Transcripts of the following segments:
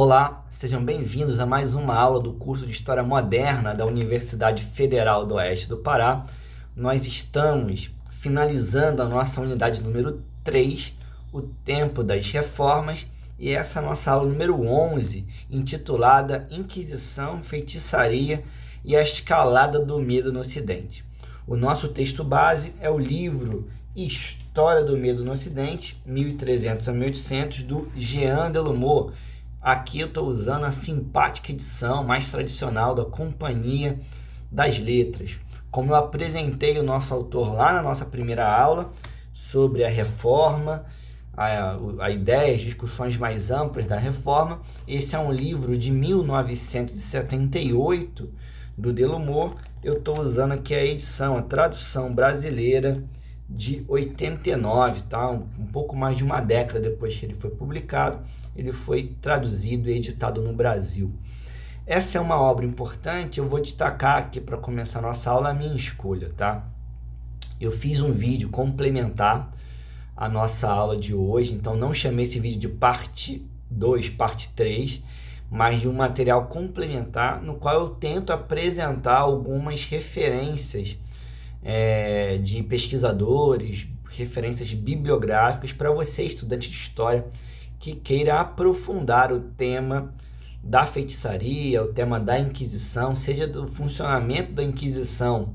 Olá, sejam bem-vindos a mais uma aula do curso de História Moderna da Universidade Federal do Oeste do Pará. Nós estamos finalizando a nossa unidade número 3, o tempo das reformas, e essa é a nossa aula número 11, intitulada Inquisição, Feitiçaria e a Escalada do Medo no Ocidente. O nosso texto base é o livro História do Medo no Ocidente, 1300 a 1800, do Jean Delumeau. Aqui eu estou usando a simpática edição mais tradicional da Companhia das Letras. Como eu apresentei o nosso autor lá na nossa primeira aula sobre a reforma, a ideia, as discussões mais amplas da reforma, esse é um livro de 1978 do Delumeau. Eu estou usando aqui a edição, a tradução brasileira de 89, tá? Um pouco mais de uma década depois que ele foi publicado, ele foi traduzido e editado no Brasil. Essa é uma obra importante, eu vou destacar aqui para começar a nossa aula a minha escolha, tá? Eu fiz um vídeo complementar à nossa aula de hoje, então não chamei esse vídeo de parte 2, parte 3, mas de um material complementar no qual eu tento apresentar algumas referências de pesquisadores, referências bibliográficas para você, estudante de história, que queira aprofundar o tema da feitiçaria, o tema da Inquisição, seja do funcionamento da Inquisição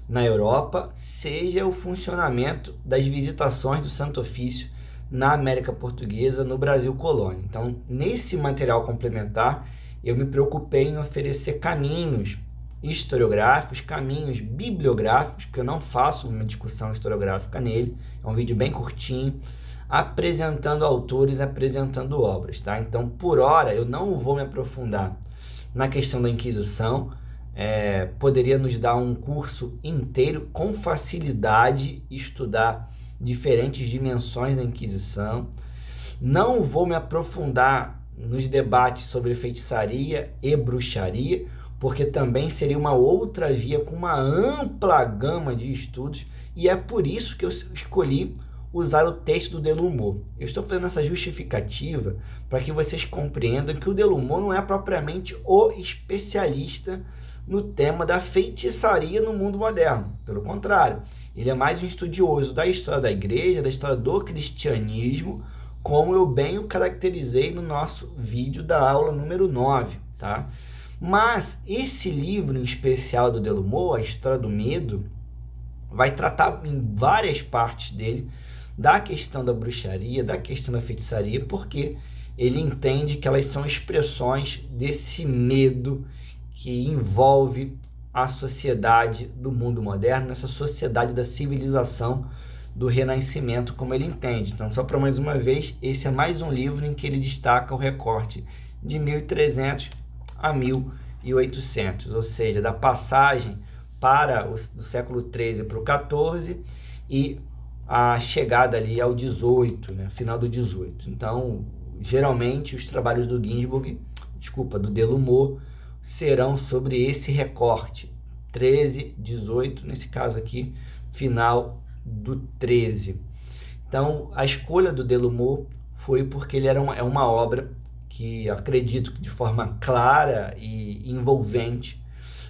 na Europa, seja o funcionamento das visitações do Santo Ofício na América Portuguesa, no Brasil colônia. Então, nesse material complementar, eu me preocupei em oferecer caminhos historiográficos, caminhos bibliográficos, que eu não faço uma discussão historiográfica nele, é um vídeo bem curtinho, apresentando autores, apresentando obras, tá? Então, por hora, eu não vou me aprofundar na questão da Inquisição, poderia nos dar um curso inteiro com facilidade, estudar diferentes dimensões da Inquisição. Não vou me aprofundar nos debates sobre feitiçaria e bruxaria, porque também seria uma outra via com uma ampla gama de estudos, e é por isso que eu escolhi usar o texto do Delumeau. Eu estou fazendo essa justificativa para que vocês compreendam que o Delumeau não é propriamente o especialista no tema da feitiçaria no mundo moderno. Pelo contrário, ele é mais um estudioso da história da igreja, da história do cristianismo, como eu bem o caracterizei no nosso vídeo da aula número 9, tá? Mas esse livro em especial do Delumeau, A História do Medo, vai tratar em várias partes dele da questão da bruxaria, da questão da feitiçaria, porque ele entende que elas são expressões desse medo que envolve a sociedade do mundo moderno, essa sociedade da civilização do Renascimento, como ele entende. Então, só para mais uma vez, esse é mais um livro em que ele destaca o recorte de 1300 a 1800, ou seja, da passagem do século XIII para o XIV e a chegada ali ao 18, né, final do 18. Então, geralmente, os trabalhos do do Delumeau, serão sobre esse recorte, 13, 18, nesse caso aqui, final do 13. Então, a escolha do Delumeau foi porque ele é uma obra que, acredito que de forma clara e envolvente,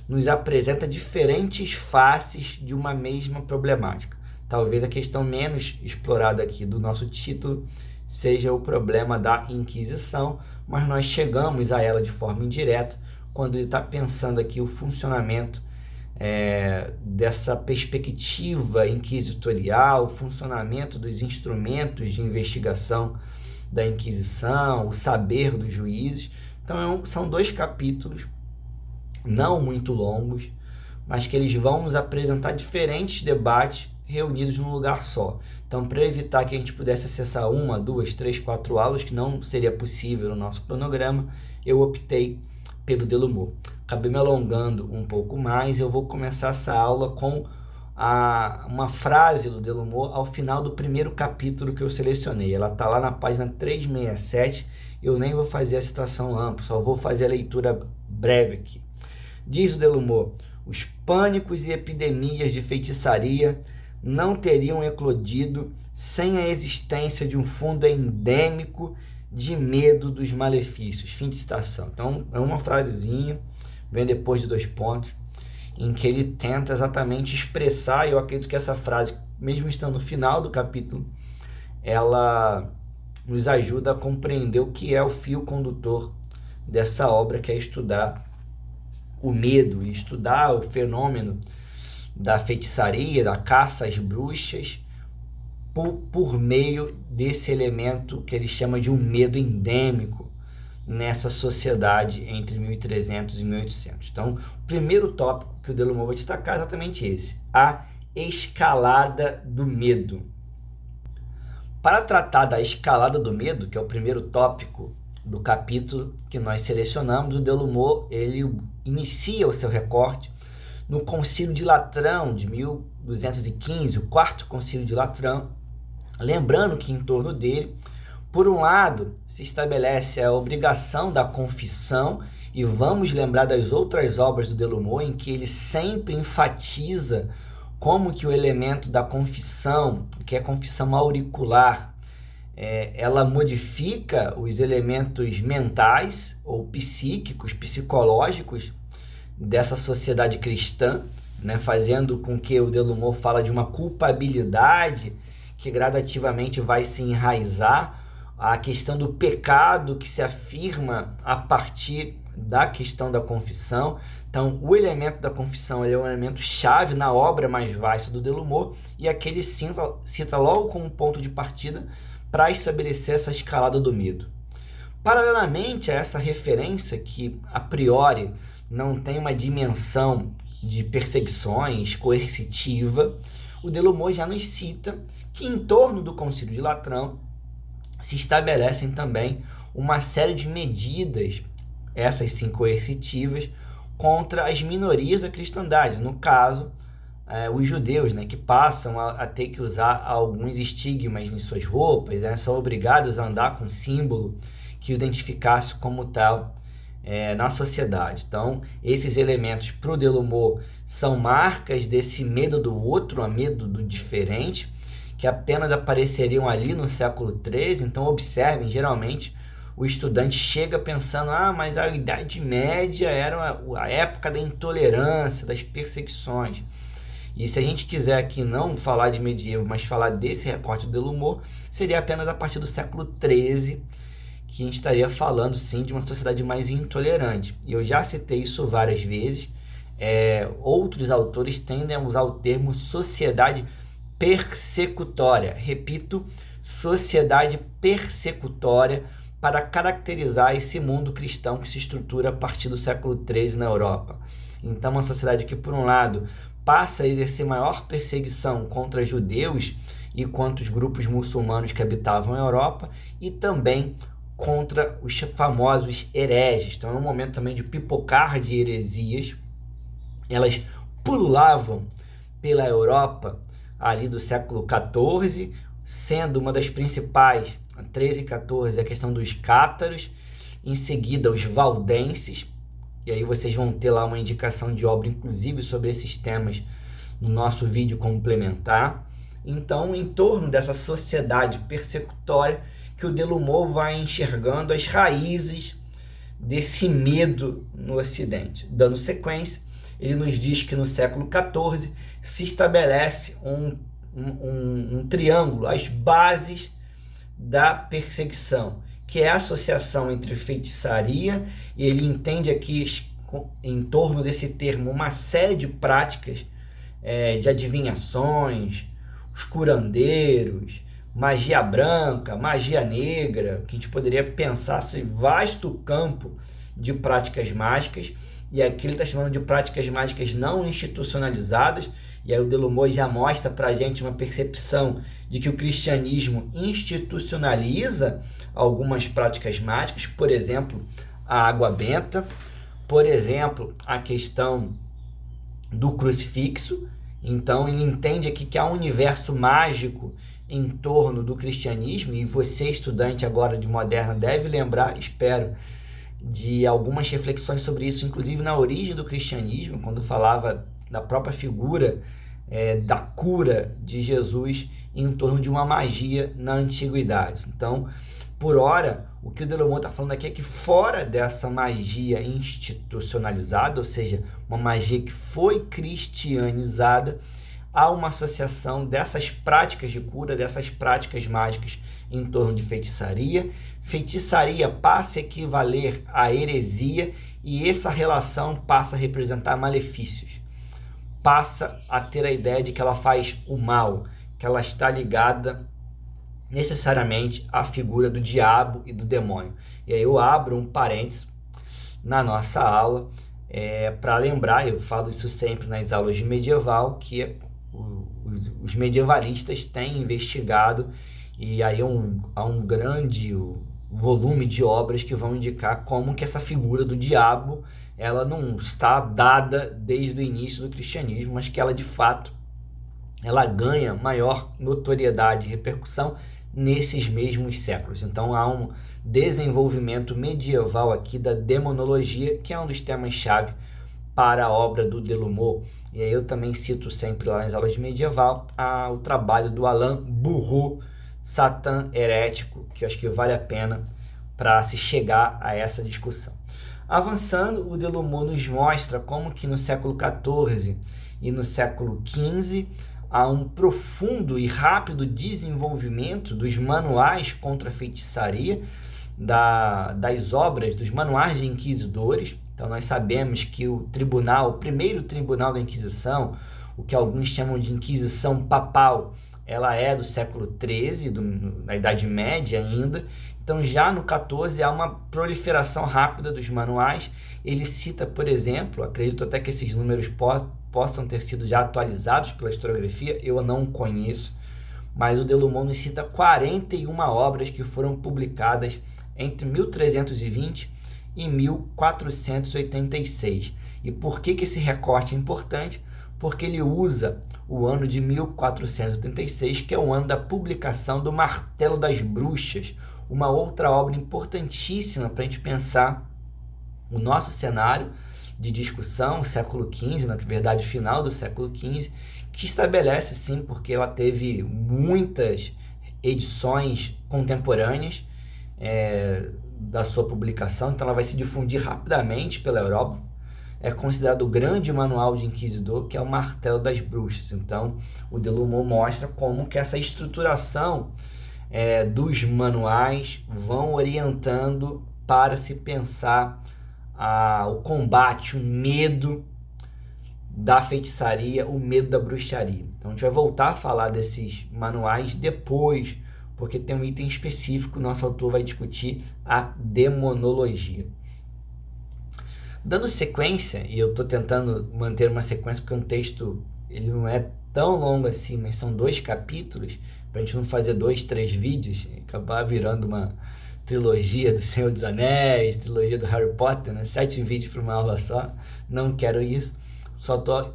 nos apresenta diferentes faces de uma mesma problemática. Talvez a questão menos explorada aqui do nosso título seja o problema da Inquisição, mas nós chegamos a ela de forma indireta quando ele está pensando aqui o funcionamento dessa perspectiva inquisitorial, o funcionamento dos instrumentos de investigação da Inquisição, o saber dos juízes. Então, são dois capítulos, não muito longos, mas que eles vão nos apresentar diferentes debates reunidos num lugar só. Então, para evitar que a gente pudesse acessar 1, 2, 3, 4 aulas, que não seria possível no nosso cronograma, eu optei pelo Delumeau. Acabei me alongando um pouco mais, eu vou começar essa aula com uma frase do Delumeau ao final do primeiro capítulo que eu selecionei. Ela está lá na página 367, eu nem vou fazer a citação ampla, só vou fazer a leitura breve aqui. Diz o Delumeau: os pânicos e epidemias de feitiçaria não teriam eclodido sem a existência de um fundo endêmico de medo dos malefícios. Fim de citação. Então, é uma frasezinha, vem depois de 2 pontos, em que ele tenta exatamente expressar, e eu acredito que essa frase, mesmo estando no final do capítulo, ela nos ajuda a compreender o que é o fio condutor dessa obra, que é estudar o medo e estudar o fenômeno da feitiçaria, da caça às bruxas, por meio desse elemento que ele chama de um medo endêmico nessa sociedade entre 1300 e 1800. Então, o primeiro tópico que o Delumeau vai destacar é exatamente esse: a escalada do medo. Para tratar da escalada do medo, que é o primeiro tópico do capítulo que nós selecionamos, o Delumeau ele inicia o seu recorte no Concílio de Latrão de 1215, o quarto Concílio de Latrão, lembrando que em torno dele, por um lado, se estabelece a obrigação da confissão, e vamos lembrar das outras obras do Delumeau, em que ele sempre enfatiza como que o elemento da confissão, que é a confissão auricular, ela modifica os elementos mentais ou psíquicos, psicológicos dessa sociedade cristã, né, fazendo com que o Delumeau fala de uma culpabilidade que gradativamente vai se enraizar, a questão do pecado que se afirma a partir da questão da confissão. Então, o elemento da confissão ele é um elemento chave na obra mais vasta do Delumeau, e aqui ele cita logo como ponto de partida para estabelecer essa escalada do medo. Paralelamente a essa referência, que a priori não tem uma dimensão de perseguições coercitiva, o Delumeau já nos cita que em torno do Concílio de Latrão se estabelecem também uma série de medidas, essas sim coercitivas, contra as minorias da cristandade, no caso, os judeus, né, que passam a ter que usar alguns estigmas em suas roupas, né, são obrigados a andar com símbolo que o identificasse como tal na sociedade. Então, esses elementos para o Delumeau são marcas desse medo do outro, a medo do diferente, que apenas apareceriam ali no século XIII. Então, observem, geralmente, o estudante chega pensando, mas a Idade Média era a época da intolerância, das perseguições. E se a gente quiser aqui não falar de medievo, mas falar desse recorte do Delumeau, seria apenas a partir do século XIII, que a gente estaria falando, sim, de uma sociedade mais intolerante. E eu já citei isso várias vezes. Outros autores tendem a usar o termo sociedade persecutória. Repito, sociedade persecutória, para caracterizar esse mundo cristão que se estrutura a partir do século XIII na Europa. Então, uma sociedade que, por um lado, passa a exercer maior perseguição contra judeus e contra os grupos muçulmanos que habitavam a Europa, e também contra os famosos hereges. Então, é um momento também de pipocar de heresias. Elas pululavam pela Europa ali do século XIV, sendo uma das principais, 13 e 14, a questão dos cátaros, em seguida os valdenses, e aí vocês vão ter lá uma indicação de obra, inclusive, sobre esses temas no nosso vídeo complementar. Então, em torno dessa sociedade persecutória, que o Delumeau vai enxergando as raízes desse medo no Ocidente. Dando sequência, ele nos diz que no século XIV se estabelece um triângulo, as bases da perseguição, que é a associação entre feitiçaria, e ele entende aqui, em torno desse termo, uma série de práticas de adivinhações, os curandeiros, magia branca, magia negra, que a gente poderia pensar esse vasto campo de práticas mágicas, e aqui ele está chamando de práticas mágicas não institucionalizadas. E aí o Delumeau já mostra para a gente uma percepção de que o cristianismo institucionaliza algumas práticas mágicas, por exemplo, a água benta, por exemplo, a questão do crucifixo. Então ele entende aqui que há um universo mágico em torno do cristianismo, e você, estudante agora de moderna, deve lembrar, espero, de algumas reflexões sobre isso, inclusive na origem do cristianismo, quando falava da própria figura da cura de Jesus em torno de uma magia na antiguidade. Então, Por ora, o que o Delamot está falando aqui é que fora dessa magia institucionalizada, ou seja, uma magia que foi cristianizada, há uma associação dessas práticas de cura, dessas práticas mágicas em torno de feitiçaria. Feitiçaria passa a equivaler à heresia e essa relação passa a representar malefícios. Passa a ter a ideia de que ela faz o mal, que ela está ligada necessariamente à figura do diabo e do demônio. E aí eu abro um parênteses na nossa aula para lembrar, eu falo isso sempre nas aulas de medieval, que os medievalistas têm investigado e aí há um grande volume de obras que vão indicar como que essa figura do diabo ela não está dada desde o início do cristianismo, mas que ela de fato ela ganha maior notoriedade e repercussão nesses mesmos séculos. Então há um desenvolvimento medieval aqui da demonologia, que é um dos temas-chave para a obra do Delamot. E aí eu também cito sempre lá nas aulas de medieval o trabalho do Alain Bourreau, Satã Herético, que eu acho que vale a pena para se chegar a essa discussão. Avançando, o Delamot nos mostra como que no século XIV e no século XV há um profundo e rápido desenvolvimento dos manuais contra a feitiçaria, das obras, dos manuais de inquisidores. Então nós sabemos que o primeiro tribunal da Inquisição, o que alguns chamam de Inquisição Papal, ela é do século XIII, na Idade Média ainda. Então já no XIV há uma proliferação rápida dos manuais. Ele cita, por exemplo, acredito até que esses números possam ter sido já atualizados pela historiografia, eu não conheço, mas o Delamot nos cita 41 obras que foram publicadas entre 1320 e 1486. E por que esse recorte é importante? Porque ele usa o ano de 1486, que é o ano da publicação do Martelo das Bruxas, uma outra obra importantíssima para a gente pensar o nosso cenário de discussão, século XV, na verdade final do século XV, que estabelece sim, porque ela teve muitas edições contemporâneas da sua publicação, então ela vai se difundir rapidamente pela Europa. É considerado o grande manual de inquisidor, que é o Martelo das Bruxas. Então o Delamot mostra como que essa estruturação dos manuais vão orientando para se pensar o combate, o medo da feitiçaria, o medo da bruxaria. Então a gente vai voltar a falar desses manuais depois, porque tem um item específico, nosso autor vai discutir a demonologia. Dando sequência, e eu estou tentando manter uma sequência porque um texto ele não é tão longo assim, mas são 2 capítulos, para a gente não fazer 2, 3 vídeos e acabar virando uma trilogia do Senhor dos Anéis, trilogia do Harry Potter, né? 7 vídeos para uma aula só, não quero isso, só estou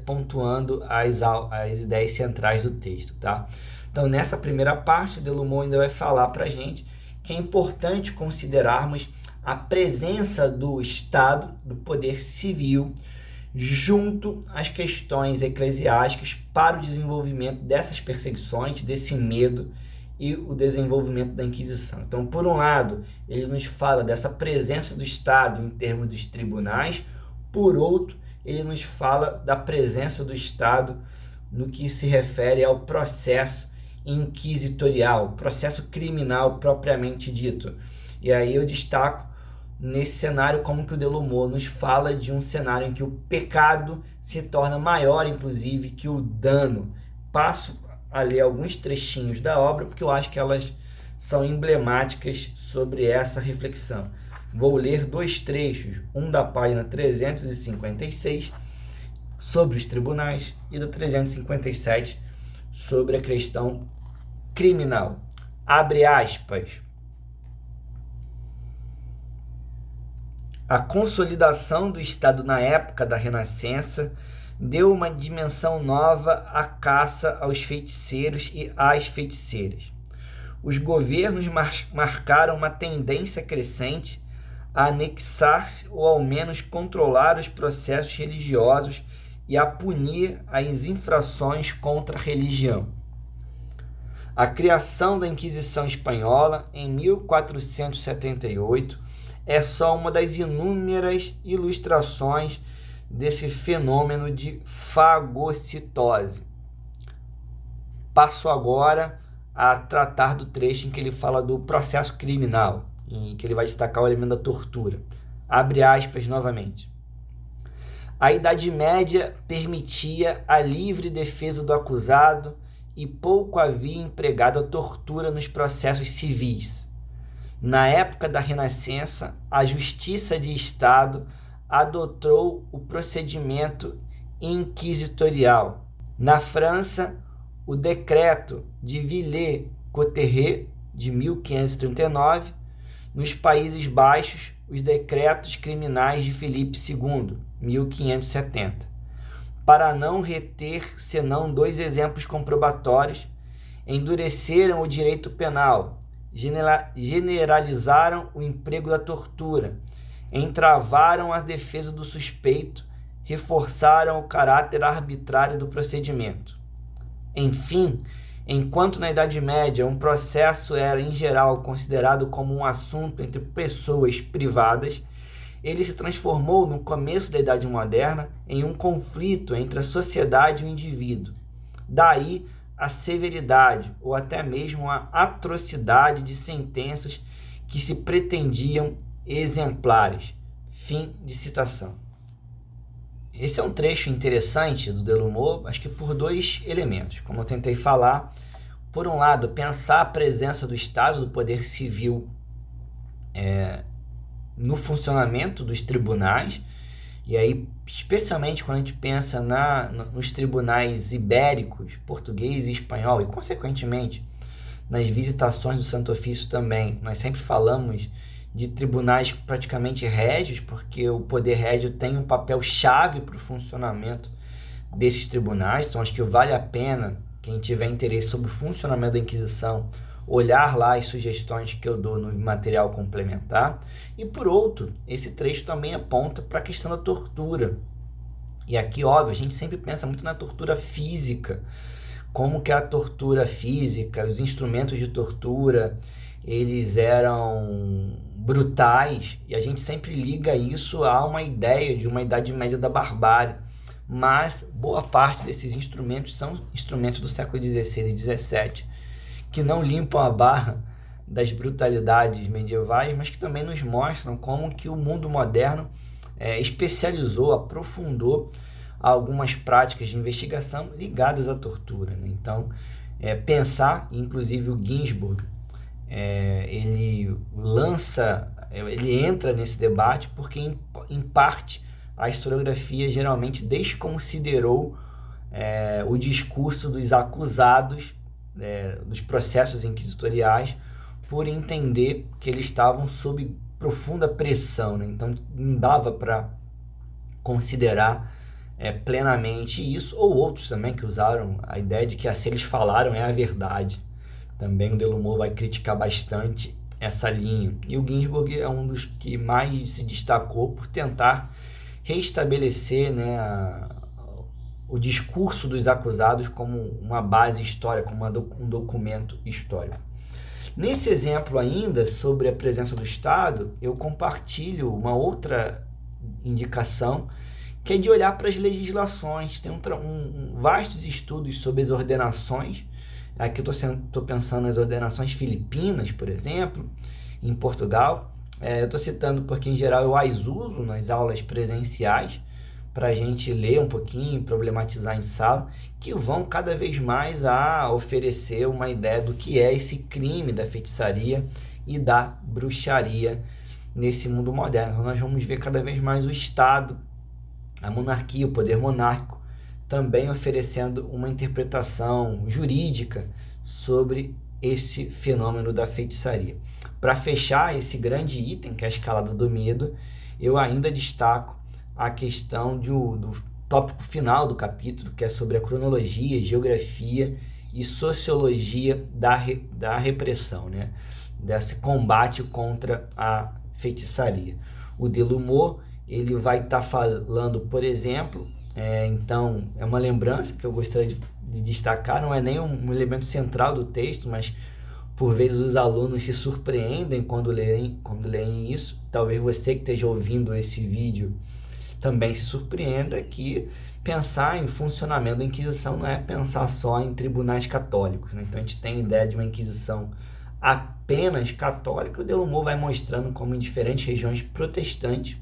pontuando as ideias centrais do texto, tá? Então nessa primeira parte, o Delamot ainda vai falar para a gente que é importante considerarmos a presença do Estado, do poder civil, junto às questões eclesiásticas para o desenvolvimento dessas perseguições, desse medo e o desenvolvimento da Inquisição. Então, por um lado, ele nos fala dessa presença do Estado em termos dos tribunais, por outro, ele nos fala da presença do Estado no que se refere ao processo inquisitorial, processo criminal propriamente dito. E aí eu destaco nesse cenário como que o Delamot nos fala de um cenário em que o pecado se torna maior, inclusive, que o dano. Passo a ler alguns trechinhos da obra, porque eu acho que elas são emblemáticas sobre essa reflexão. Vou ler 2 trechos, um da página 356, sobre os tribunais, e da 357, sobre a questão criminal. Abre aspas. A consolidação do Estado na época da Renascença deu uma dimensão nova à caça aos feiticeiros e às feiticeiras. Os governos marcaram uma tendência crescente a anexar-se ou ao menos controlar os processos religiosos e a punir as infrações contra a religião. A criação da Inquisição Espanhola, em 1478, é só uma das inúmeras ilustrações desse fenômeno de fagocitose. Passo agora a tratar do trecho em que ele fala do processo criminal, em que ele vai destacar o elemento da tortura. Abre aspas novamente. A Idade Média permitia a livre defesa do acusado e pouco havia empregado a tortura nos processos civis. Na época da Renascença, a Justiça de Estado adotou o procedimento inquisitorial. Na França, o decreto de Villers-Cotterêts, de 1539, nos Países Baixos, os decretos criminais de Filipe II, 1570. Para não reter senão 2 exemplos comprobatórios, endureceram o direito penal, generalizaram o emprego da tortura, entravaram a defesa do suspeito, reforçaram o caráter arbitrário do procedimento. Enfim, enquanto na Idade Média um processo era, em geral, considerado como um assunto entre pessoas privadas, ele se transformou, no começo da Idade Moderna, em um conflito entre a sociedade e o indivíduo. Daí a severidade ou até mesmo a atrocidade de sentenças que se pretendiam exemplares. Fim de citação. Esse é um trecho interessante do Delumeau, acho que por 2 elementos. Como eu tentei falar, por um lado, pensar a presença do Estado, do poder civil, no funcionamento dos tribunais, e aí, especialmente quando a gente pensa nos tribunais ibéricos, português e espanhol, e consequentemente nas visitações do Santo Ofício também, nós sempre falamos de tribunais praticamente régios, porque o poder régio tem um papel chave para o funcionamento desses tribunais. Então acho que vale a pena, quem tiver interesse sobre o funcionamento da Inquisição, olhar lá as sugestões que eu dou no material complementar. E por outro, esse trecho também aponta para a questão da tortura. E aqui, óbvio, a gente sempre pensa muito na tortura física, como que a tortura física, os instrumentos de tortura, eles eram brutais, e a gente sempre liga isso a uma ideia de uma Idade Média da barbárie. Mas boa parte desses instrumentos são instrumentos do século XVI e XVII, que não limpam a barra das brutalidades medievais, mas que também nos mostram como que o mundo moderno especializou, aprofundou algumas práticas de investigação ligadas à tortura, né? Então, pensar, inclusive o Ginsburg, ele entra nesse debate porque, em parte, a historiografia geralmente desconsiderou o discurso dos acusados dos processos inquisitoriais, por entender que eles estavam sob profunda pressão, né? Então não dava para considerar plenamente isso, ou outros também que usaram a ideia de que se eles falaram é a verdade. Também o Delumeau vai criticar bastante essa linha. E o Ginsburg é um dos que mais se destacou por tentar restabelecer, né, o discurso dos acusados como uma base histórica, como um documento histórico. Nesse exemplo ainda, sobre a presença do Estado, eu compartilho uma outra indicação, que é de olhar para as legislações. Tem vastos estudos sobre as ordenações. Aqui eu estou pensando nas ordenações filipinas, por exemplo, em Portugal. Eu estou citando porque, em geral, eu as uso nas aulas presenciais, para a gente ler um pouquinho, problematizar em sala, que vão cada vez mais a oferecer uma ideia do que é esse crime da feitiçaria e da bruxaria nesse mundo moderno. Então, nós vamos ver cada vez mais o Estado, a monarquia, o poder monárquico, também oferecendo uma interpretação jurídica sobre esse fenômeno da feitiçaria. Para fechar esse grande item, que é a escalada do medo, eu ainda destaco a questão do tópico final do capítulo, que é sobre a cronologia, geografia e sociologia da repressão, né? Desse combate contra a feitiçaria. O Delumeau, ele vai estar falando, por exemplo, então é uma lembrança que eu gostaria de destacar, não é nem um elemento central do texto, mas por vezes os alunos se surpreendem quando leem isso. Talvez você que esteja ouvindo esse vídeo também se surpreenda que pensar em funcionamento da Inquisição não é pensar só em tribunais católicos, né? Então a gente tem a ideia de uma Inquisição apenas católica, o Delumeau vai mostrando como em diferentes regiões protestantes.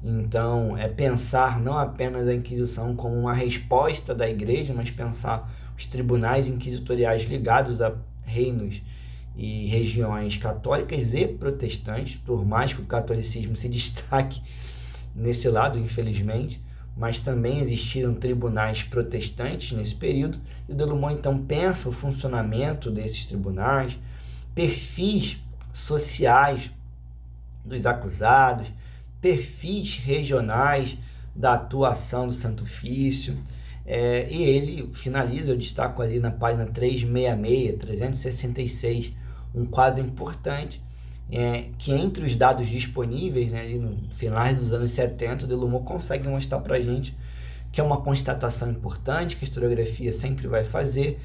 Então é pensar não apenas a Inquisição como uma resposta da igreja, mas pensar os tribunais inquisitoriais ligados a reinos e regiões católicas e protestantes, por mais que o catolicismo se destaque nesse lado, infelizmente, mas também existiram tribunais protestantes nesse período, e o Delumeau então pensa o funcionamento desses tribunais, perfis sociais dos acusados, perfis regionais da atuação do Santo Ofício, e ele finaliza, eu destaco ali na página 366, 366, um quadro importante, que entre os dados disponíveis, né, ali no finais dos anos 70, o Delumeau consegue mostrar para a gente que é uma constatação importante que a historiografia sempre vai fazer,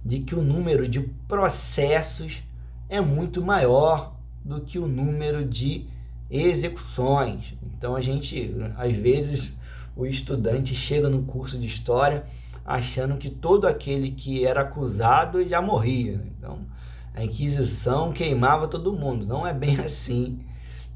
de que o número de processos é muito maior do que o número de execuções. Então a gente, às vezes, o estudante chega no curso de História achando que todo aquele que era acusado já morria. Então a Inquisição queimava todo mundo. Não é bem assim.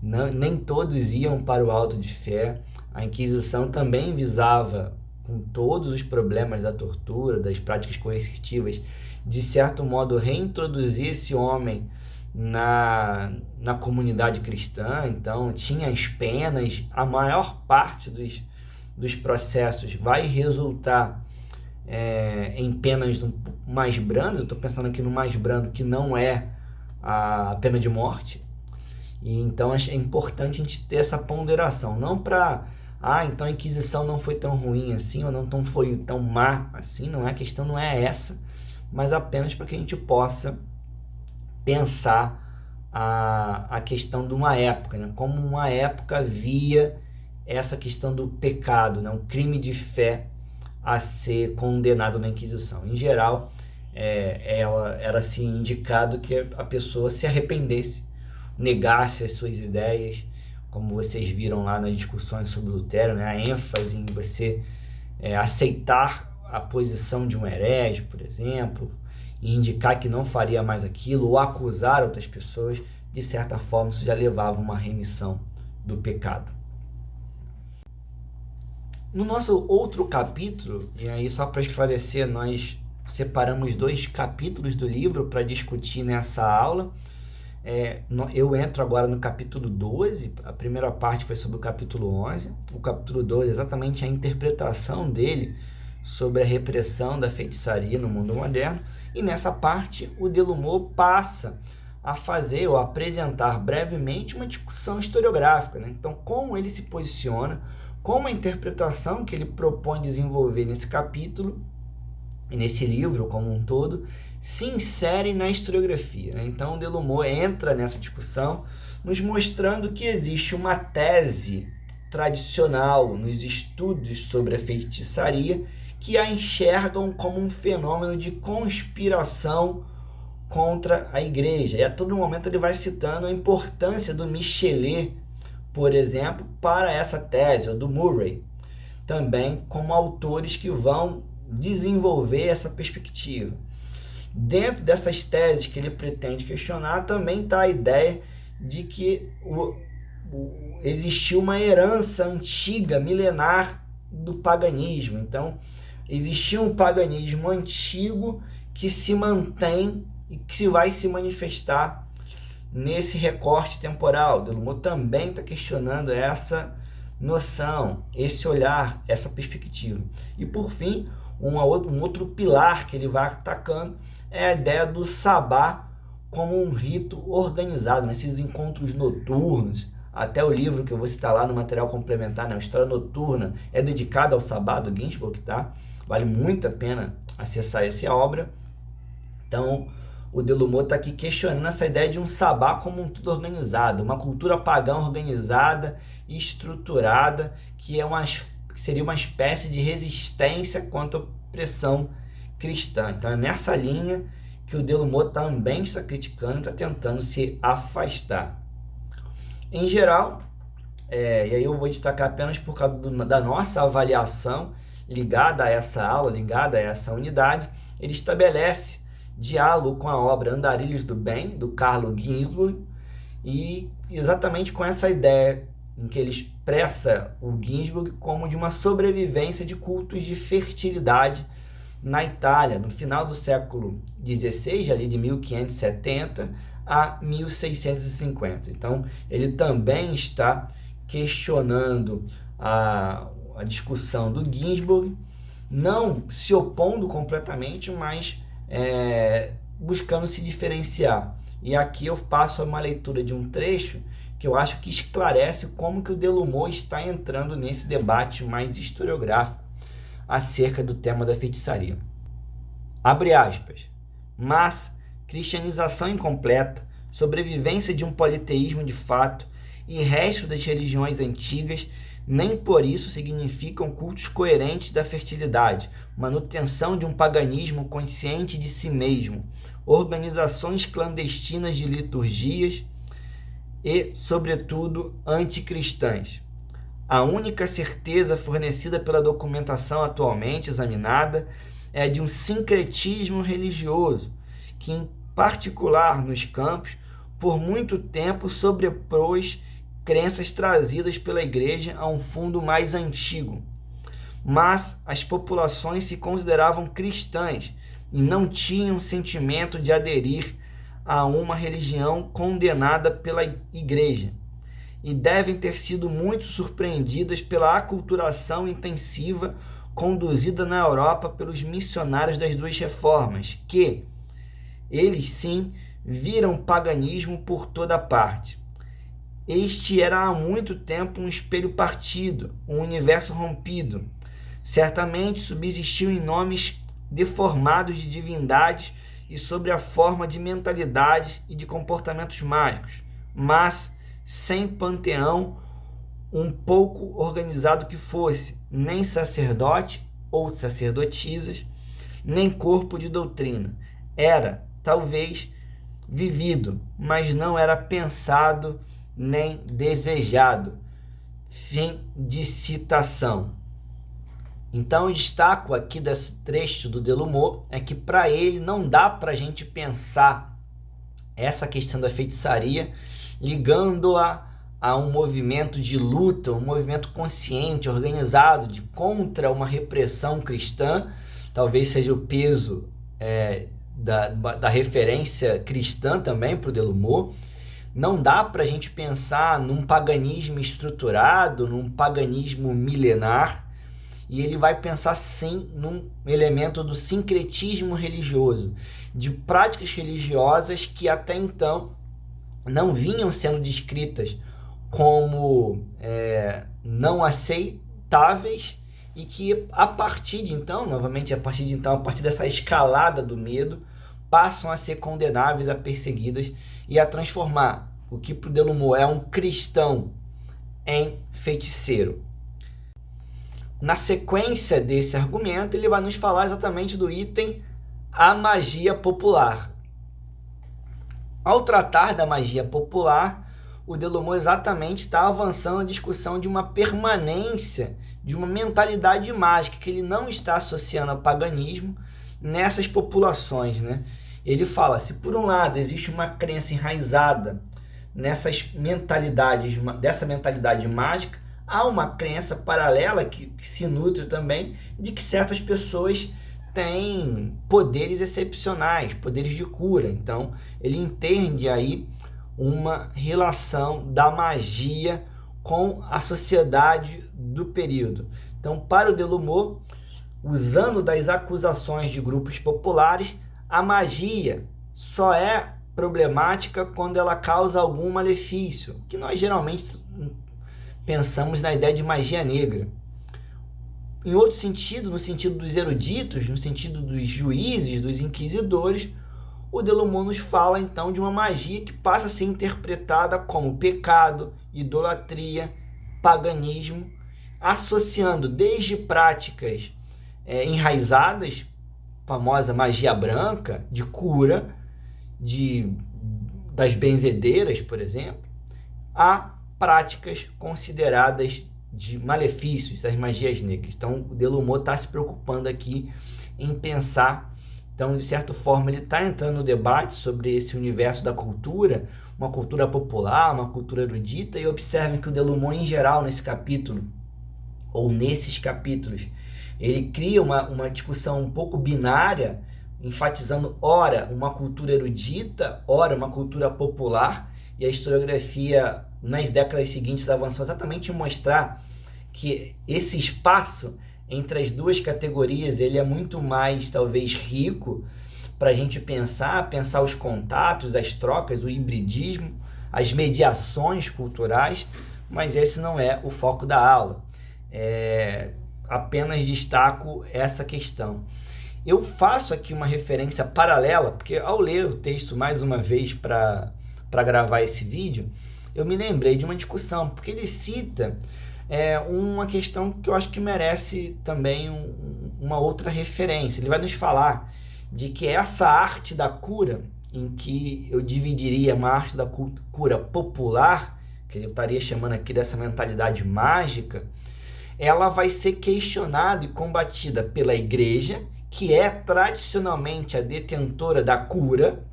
Não, nem todos iam para o auto de fé. A Inquisição também visava, com todos os problemas da tortura, das práticas coercitivas, de certo modo reintroduzir esse homem na comunidade cristã. Então tinha as penas, a maior parte dos processos vai resultar em penas mais brandas. Eu estou pensando aqui no mais brando, que não é a pena de morte. E então é importante a gente ter essa ponderação, não para então a Inquisição não foi tão ruim assim, ou não foi tão má assim. Não é, a questão não é essa, mas apenas para que a gente possa pensar a questão de uma época, né? Como uma época via essa questão do pecado, né? Um crime de fé a ser condenado na Inquisição. Em geral, era assim indicado que a pessoa se arrependesse, negasse as suas ideias, como vocês viram lá nas discussões sobre Lutero, né? A ênfase em você aceitar a posição de um herege, por exemplo, e indicar que não faria mais aquilo, ou acusar outras pessoas. De certa forma, isso já levava a uma remissão do pecado. No nosso outro capítulo, e aí só para esclarecer, nós separamos 2 capítulos do livro para discutir nessa aula. Eu entro agora no capítulo 12, a primeira parte foi sobre o capítulo 11, o capítulo 12 exatamente a interpretação dele sobre a repressão da feitiçaria no mundo moderno, e nessa parte o Delumeau passa a fazer ou apresentar brevemente uma discussão historiográfica, né? Então, como ele se posiciona, como a interpretação que ele propõe desenvolver nesse capítulo e nesse livro como um todo se insere na historiografia, né? Então o Delumeau entra nessa discussão nos mostrando que existe uma tese tradicional nos estudos sobre a feitiçaria que a enxergam como um fenômeno de conspiração contra a igreja. E a todo momento ele vai citando a importância do Michelet, por exemplo, para essa tese, ou do Murray, também como autores que vão desenvolver essa perspectiva. Dentro dessas teses que ele pretende questionar, também está a ideia de que existiu uma herança antiga, milenar, do paganismo. Então, existia um paganismo antigo que se mantém e que vai se manifestar nesse recorte temporal. Delumeau também está questionando essa noção, esse olhar, essa perspectiva. E, por fim, um outro pilar que ele vai atacando é a ideia do sabá como um rito organizado, nesses encontros noturnos. Até o livro que eu vou citar lá no material complementar, né, a História Noturna, é dedicado ao sabá do Ginsburg, tá? Vale muito a pena acessar essa obra. Então, o Delumeau está aqui questionando essa ideia de um sabá como um tudo organizado, uma cultura pagã organizada e estruturada, que seria uma espécie de resistência contra a opressão cristã. Então é nessa linha que o Delumot também está criticando e está tentando se afastar. Em geral, e aí eu vou destacar apenas por causa da nossa avaliação ligada a essa aula, ligada a essa unidade, ele estabelece diálogo com a obra Andarilhos do Bem, do Carlo Ginzburg, e exatamente com essa ideia em que ele expressa o Ginzburg como de uma sobrevivência de cultos de fertilidade na Itália, no final do século XVI, ali de 1570 a 1650. Então, ele também está questionando a discussão do Ginzburg, não se opondo completamente, mas buscando se diferenciar. E aqui eu passo uma leitura de um trecho que eu acho que esclarece como que o Delumot está entrando nesse debate mais historiográfico acerca do tema da feitiçaria. Abre aspas. Mas cristianização incompleta, sobrevivência de um politeísmo de fato e resto das religiões antigas nem por isso significam cultos coerentes da fertilidade, manutenção de um paganismo consciente de si mesmo, organizações clandestinas de liturgias e, sobretudo, anticristãs. A única certeza fornecida pela documentação atualmente examinada é de um sincretismo religioso, que, em particular nos campos, por muito tempo sobrepôs crenças trazidas pela Igreja a um fundo mais antigo. Mas as populações se consideravam cristãs e não tinham sentimento de aderir a uma religião condenada pela Igreja, e devem ter sido muito surpreendidas pela aculturação intensiva conduzida na Europa pelos missionários das duas reformas, que, eles sim, viram paganismo por toda parte. Este era há muito tempo um espelho partido, um universo rompido. Certamente subsistiu em nomes deformados de divindades e sobre a forma de mentalidades e de comportamentos mágicos, mas sem panteão um pouco organizado que fosse, nem sacerdote ou sacerdotisas, nem corpo de doutrina. Era, talvez, vivido, mas não era pensado nem desejado. Fim de citação. Então, eu destaco aqui desse trecho do Delumot é que para ele não dá para a gente pensar essa questão da feitiçaria ligando-a a um movimento de luta, um movimento consciente, organizado, contra uma repressão cristã. Talvez seja o peso da referência cristã também para o Delumot. Não dá para a gente pensar num paganismo estruturado, num paganismo milenar, e ele vai pensar sim num elemento do sincretismo religioso, de práticas religiosas que até então não vinham sendo descritas como não aceitáveis, e que a partir de então, a partir dessa escalada do medo, passam a ser condenáveis, a perseguidas e a transformar o que para o Delumot é um cristão em feiticeiro. Na sequência desse argumento, ele vai nos falar exatamente do item a magia popular. Ao tratar da magia popular, o Delumot exatamente está avançando a discussão de uma permanência de uma mentalidade mágica que ele não está associando ao paganismo nessas populações, né? Ele fala, se por um lado existe uma crença enraizada nessas mentalidades, dessa mentalidade mágica, há uma crença paralela que se nutre também de que certas pessoas têm poderes excepcionais, poderes de cura. Então, ele entende aí uma relação da magia com a sociedade do período. Então, para o Delumot, usando das acusações de grupos populares, a magia só é problemática quando ela causa algum malefício, que nós geralmente pensamos na ideia de magia negra. Em outro sentido, no sentido dos eruditos, no sentido dos juízes, dos inquisidores, o Delumot nos fala então de uma magia que passa a ser interpretada como pecado, idolatria, paganismo, associando desde práticas enraizadas famosa magia branca, de cura, das benzedeiras, por exemplo, a práticas consideradas de malefícios, as magias negras. Então, o Delumeau está se preocupando aqui em pensar. Então, de certa forma, ele está entrando no debate sobre esse universo da cultura, uma cultura popular, uma cultura erudita, e observem que o Delumeau, em geral, nesse capítulo, ou nesses capítulos, ele cria uma discussão um pouco binária, enfatizando, ora, uma cultura erudita, ora, uma cultura popular, e a historiografia, nas décadas seguintes, avançou exatamente em mostrar que esse espaço entre as duas categorias, ele é muito mais, talvez, rico para a gente pensar os contatos, as trocas, o hibridismo, as mediações culturais, mas esse não é o foco da aula. Apenas destaco essa questão. Eu faço aqui uma referência paralela, porque ao ler o texto mais uma vez para gravar esse vídeo, eu me lembrei de uma discussão, porque ele cita uma questão que eu acho que merece também uma outra referência. Ele vai nos falar de que essa arte da cura, em que eu dividiria uma arte da cura popular, que ele estaria chamando aqui dessa mentalidade mágica, ela vai ser questionada e combatida pela igreja, que é tradicionalmente a detentora da cura,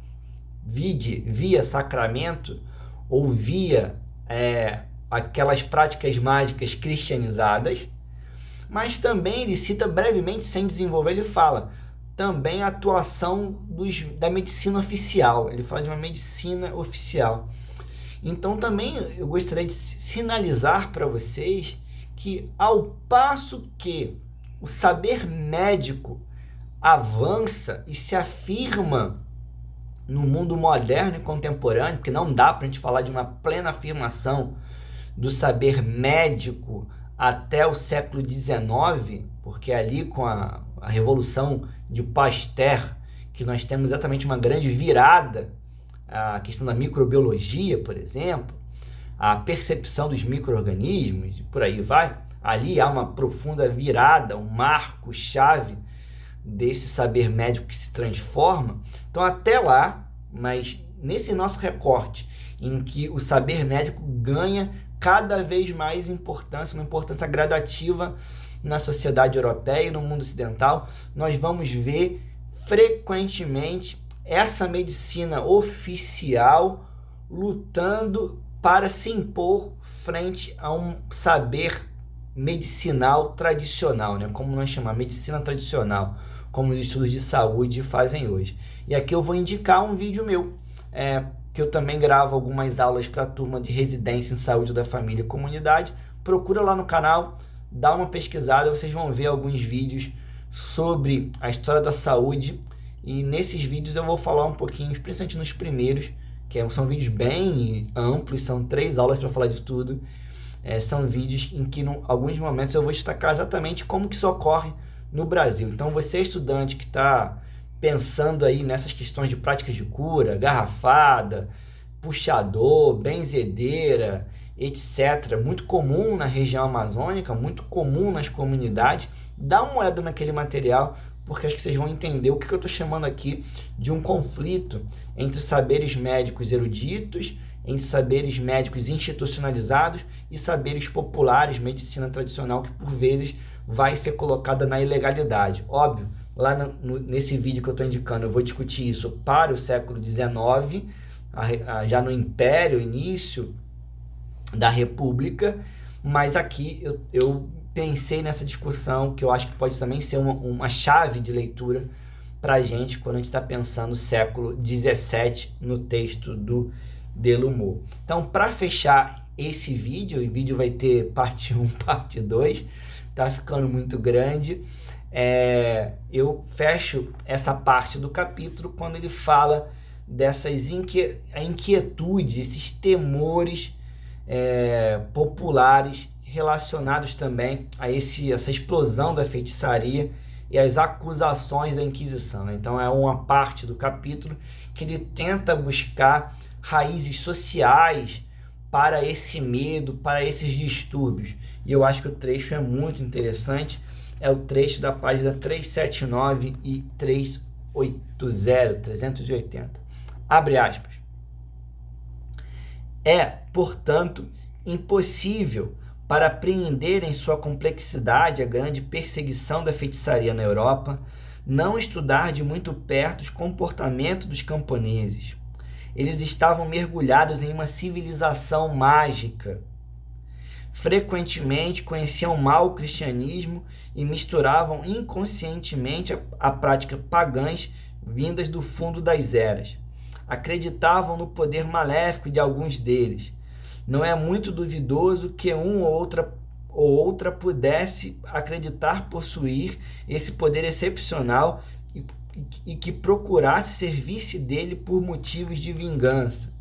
via sacramento ou via aquelas práticas mágicas cristianizadas, mas também ele cita brevemente, sem desenvolver, ele fala também a atuação da medicina oficial, ele fala de uma medicina oficial. Então também eu gostaria de sinalizar para vocês que, ao passo que o saber médico avança e se afirma no mundo moderno e contemporâneo, porque não dá para a gente falar de uma plena afirmação do saber médico até o século XIX, porque ali com a revolução de Pasteur, que nós temos exatamente uma grande virada, a questão da microbiologia, por exemplo, a percepção dos micro-organismos, e por aí vai. Ali há uma profunda virada, um marco-chave desse saber médico que se transforma. Então, até lá, mas nesse nosso recorte, em que o saber médico ganha cada vez mais importância, uma importância gradativa na sociedade europeia e no mundo ocidental, nós vamos ver frequentemente essa medicina oficial lutando para se impor frente a um saber medicinal tradicional, né? Como nós chamamos, medicina tradicional, como os estudos de saúde fazem hoje. E aqui eu vou indicar um vídeo meu, que eu também gravo algumas aulas para a turma de residência em saúde da família e comunidade. Procura lá no canal, dá uma pesquisada, vocês vão ver alguns vídeos sobre a história da saúde, e nesses vídeos eu vou falar um pouquinho, principalmente nos primeiros, que são vídeos bem amplos, são 3 aulas para falar de tudo. São vídeos em que, em alguns momentos, eu vou destacar exatamente como que isso ocorre no Brasil. Então, você estudante que está pensando aí nessas questões de práticas de cura, garrafada, puxador, benzedeira, etc., muito comum na região amazônica, muito comum nas comunidades, dá uma olhada naquele material, porque acho que vocês vão entender o que eu estou chamando aqui de um conflito entre saberes médicos eruditos, entre saberes médicos institucionalizados e saberes populares, medicina tradicional, que por vezes vai ser colocada na ilegalidade. Óbvio, lá nesse vídeo que eu estou indicando, eu vou discutir isso para o século XIX, já no Império, início da República, mas aqui eu pensei nessa discussão, que eu acho que pode também ser uma chave de leitura para a gente, quando a gente está pensando no século XVII, no texto do Delumeau. Então, para fechar esse vídeo, o vídeo vai ter parte 1, parte 2, tá ficando muito grande, eu fecho essa parte do capítulo quando ele fala dessas inquietudes, esses temores populares relacionados também a essa explosão da feitiçaria e as acusações da Inquisição. Então, é uma parte do capítulo que ele tenta buscar raízes sociais para esse medo, para esses distúrbios. E eu acho que o trecho é muito interessante. é o trecho da página 379 e 380. Abre aspas. É, portanto, impossível para apreender em sua complexidade a grande perseguição da feitiçaria na Europa, não estudar de muito perto os comportamentos dos camponeses. Eles estavam mergulhados em uma civilização mágica. Frequentemente conheciam mal o cristianismo e misturavam inconscientemente a prática pagãs vindas do fundo das eras. Acreditavam no poder maléfico de alguns deles. Não é muito duvidoso que um ou outra pudesse acreditar possuir esse poder excepcional e que procurasse servir-se dele por motivos de vingança.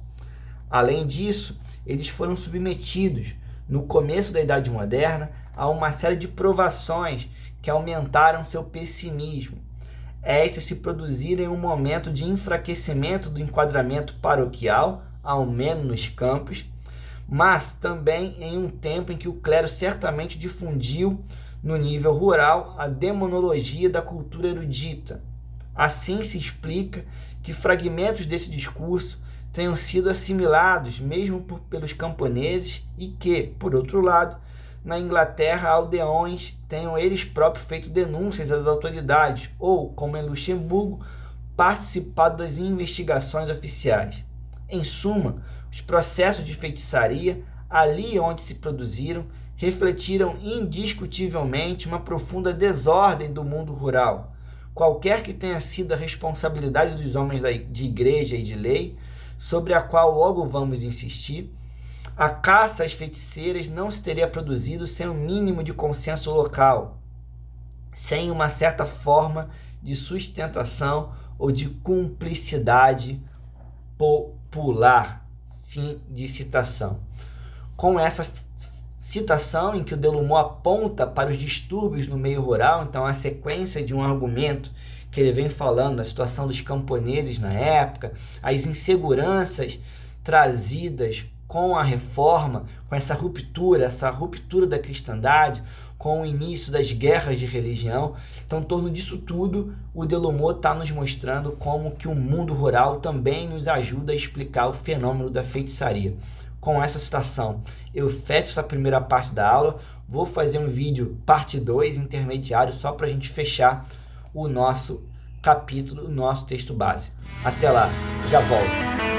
Além disso, eles foram submetidos, no começo da Idade Moderna, a uma série de provações que aumentaram seu pessimismo. Estas se produziram em um momento de enfraquecimento do enquadramento paroquial, ao menos nos campos, mas também em um tempo em que o clero certamente difundiu no nível rural a demonologia da cultura erudita. Assim se explica que fragmentos desse discurso tenham sido assimilados mesmo pelos camponeses e que, por outro lado, na Inglaterra, aldeões tenham eles próprios feito denúncias às autoridades ou, como em Luxemburgo, participado das investigações oficiais. Em suma, os processos de feitiçaria, ali onde se produziram, refletiram indiscutivelmente uma profunda desordem do mundo rural. Qualquer que tenha sido a responsabilidade dos homens de igreja e de lei, sobre a qual logo vamos insistir, a caça às feiticeiras não se teria produzido sem um mínimo de consenso local, sem uma certa forma de sustentação ou de cumplicidade popular. Fim de citação. Com essa citação em que o Delumeau aponta para os distúrbios no meio rural, então a sequência de um argumento que ele vem falando da situação dos camponeses na época, as inseguranças trazidas com a reforma, com essa ruptura da cristandade, com o início das guerras de religião. Então, em torno disso tudo, o Delumeau está nos mostrando como que o mundo rural também nos ajuda a explicar o fenômeno da feitiçaria. Com essa citação, eu fecho essa primeira parte da aula, vou fazer um vídeo parte 2, intermediário, só para a gente fechar o nosso capítulo, o nosso texto base. Até lá, já volto.